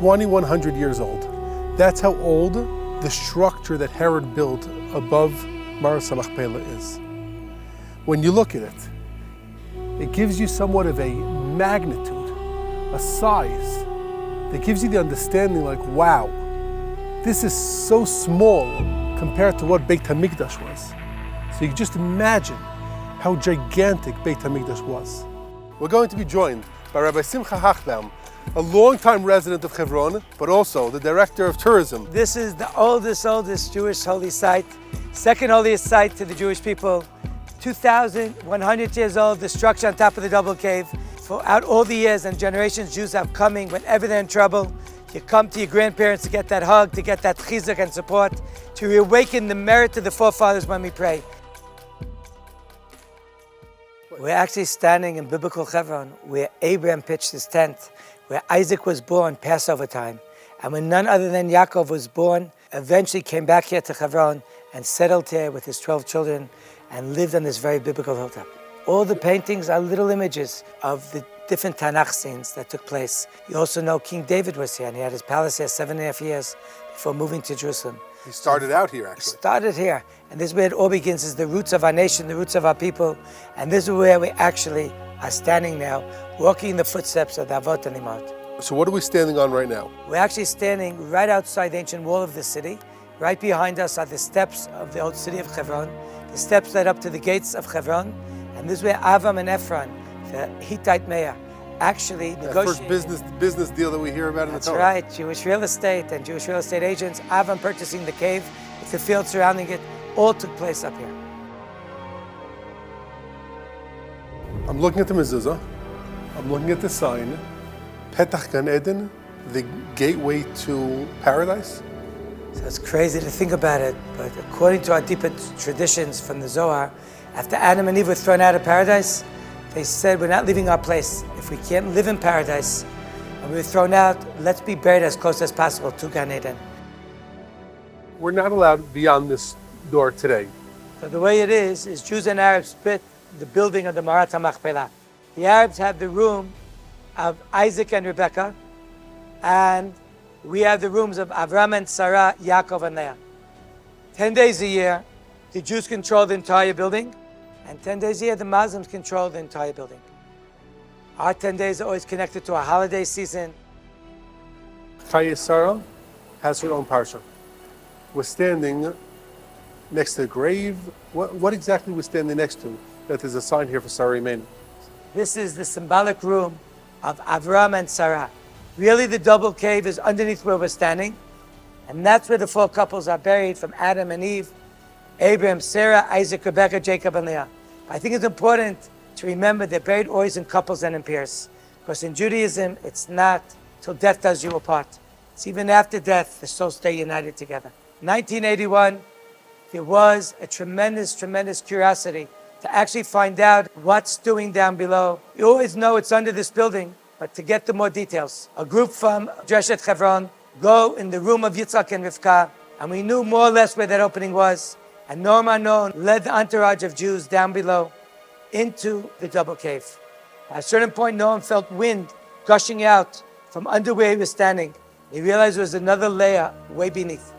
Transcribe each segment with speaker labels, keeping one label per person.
Speaker 1: 2,100 years old. That's how old the structure that Herod built above Maras HaMachpelah is. When you look at it, it gives you somewhat of a magnitude, a size, that gives you the understanding like, wow, this is so small compared to what Beit HaMikdash was. So you can just imagine how gigantic Beit HaMikdash was. We're going to be joined by Rabbi Simcha Hochbaum, a longtime resident of Chevron, but also the Director of Tourism.
Speaker 2: This is the oldest Jewish holy site, second holiest site to the Jewish people. 2,100 years old, the structure on top of the double cave. Throughout all the years and generations, Jews have coming whenever they're in trouble. You come to your grandparents to get that hug, to get that chizuk and support, to reawaken the merit of the forefathers when we pray. We're actually standing in biblical Chevron, where Abraham pitched his tent, where Isaac was born Passover time, and when none other than Yaakov was born, eventually came back here to Chevron and settled here with his 12 children and lived on this very biblical hilltop. All the paintings are little images of the different Tanakh scenes that took place. You also know King David was here, and he had his palace here 7.5 years before moving to Jerusalem.
Speaker 1: He started out here, actually.
Speaker 2: He started here, and this is where it all begins, is the roots of our nation, the roots of our people, and this is where we actually are standing now, walking in the footsteps of the Avot and Imot.
Speaker 1: So what are we standing on right now?
Speaker 2: We're actually standing right outside the ancient wall of the city. Right behind us are the steps of the old city of Chevron. The steps led up to the gates of Chevron, and this is where Avram and Ephron, the Hittite mayor, actually negotiated.
Speaker 1: First business deal that we hear about in the Torah.
Speaker 2: That's right, Jewish real estate and Jewish real estate agents, Avram purchasing the cave, with the field surrounding it, all took place up here.
Speaker 1: I'm looking at the mezuzah, I'm looking at the sign, Petach Gan Eden, the gateway to paradise.
Speaker 2: So it's crazy to think about it, but according to our deeper traditions from the Zohar, after Adam and Eve were thrown out of paradise, they said, we're not leaving our place. If we can't live in paradise and we were thrown out, let's be buried as close as possible to Gan Eden.
Speaker 1: We're not allowed beyond this door today.
Speaker 2: So the way it is Jews and Arabs split the building of the Marat HaMachpelah. The Arabs have the room of Isaac and Rebekah, and we have the rooms of Avram and Sarah, Yaakov and Leah. 10 days a year, the Jews control the entire building, and 10 days a year, the Muslims control the entire building. Our 10 days are always connected to a holiday season.
Speaker 1: Chayei Sara has her own parsha. We're standing next to the grave. What exactly we're standing next to? That there's a sign here for Sarah Imeinu.
Speaker 2: This is the symbolic room of Avram and Sarah. Really, the double cave is underneath where we're standing, and that's where the 4 couples are buried from Adam and Eve, Abraham, Sarah, Isaac, Rebekah, Jacob, and Leah. I think it's important to remember they're buried always in couples and in pairs, because in Judaism, it's not till death does you apart. It's even after death, the souls stay united together. 1981, there was a tremendous curiosity to actually find out what's doing down below. You always know it's under this building, but to get the more details, a group from Dreshet Chevron go in the room of Yitzhak and Rivka, and we knew more or less where that opening was. And Noam Arnon led the entourage of Jews down below into the double cave. At a certain point, Noam felt wind gushing out from under where he was standing. He realized there was another layer way beneath.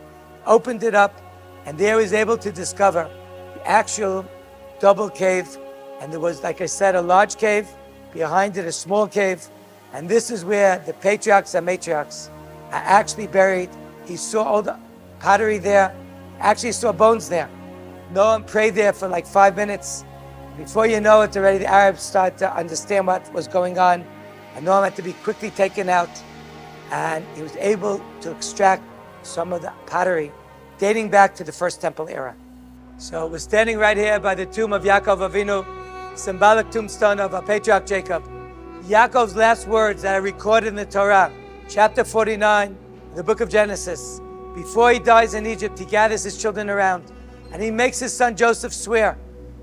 Speaker 2: Opened it up, and there he was able to discover the actual double cave. And there was, like I said, a large cave, behind it a small cave, and this is where the patriarchs and matriarchs are actually buried. He saw all the pottery there, actually saw bones there. Noam prayed there for like 5 minutes. Before you know it, already the Arabs started to understand what was going on, and Noam had to be quickly taken out, and he was able to extract some of the pottery dating back to the first temple era. So we're standing right here by the tomb of Yaakov Avinu, symbolic tombstone of our patriarch Jacob. Yaakov's last words that are recorded in the Torah, chapter 49, the book of Genesis. Before he dies in Egypt, he gathers his children around, and he makes his son Joseph swear,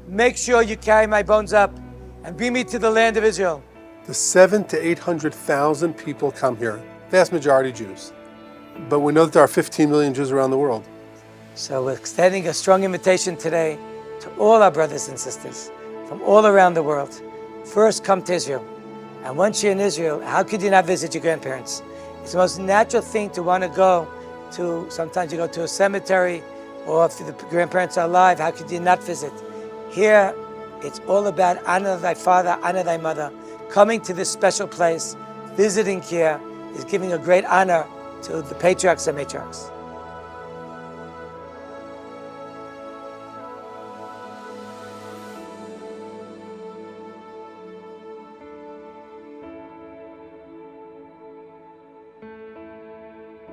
Speaker 2: make sure you carry my bones up and bring me to the land of Israel.
Speaker 1: The 700,000 to 800,000 people come here, vast majority Jews. But we know that there are 15 million Jews around the world.
Speaker 2: So we're extending a strong invitation today to all our brothers and sisters from all around the world. First, come to Israel. And once you're in Israel, how could you not visit your grandparents? It's the most natural thing to want to go to. Sometimes you go to a cemetery, or if the grandparents are alive, how could you not visit? Here, it's all about honor thy father, honor thy mother. Coming to this special place, visiting here, is giving a great honor to the patriarchs and matriarchs.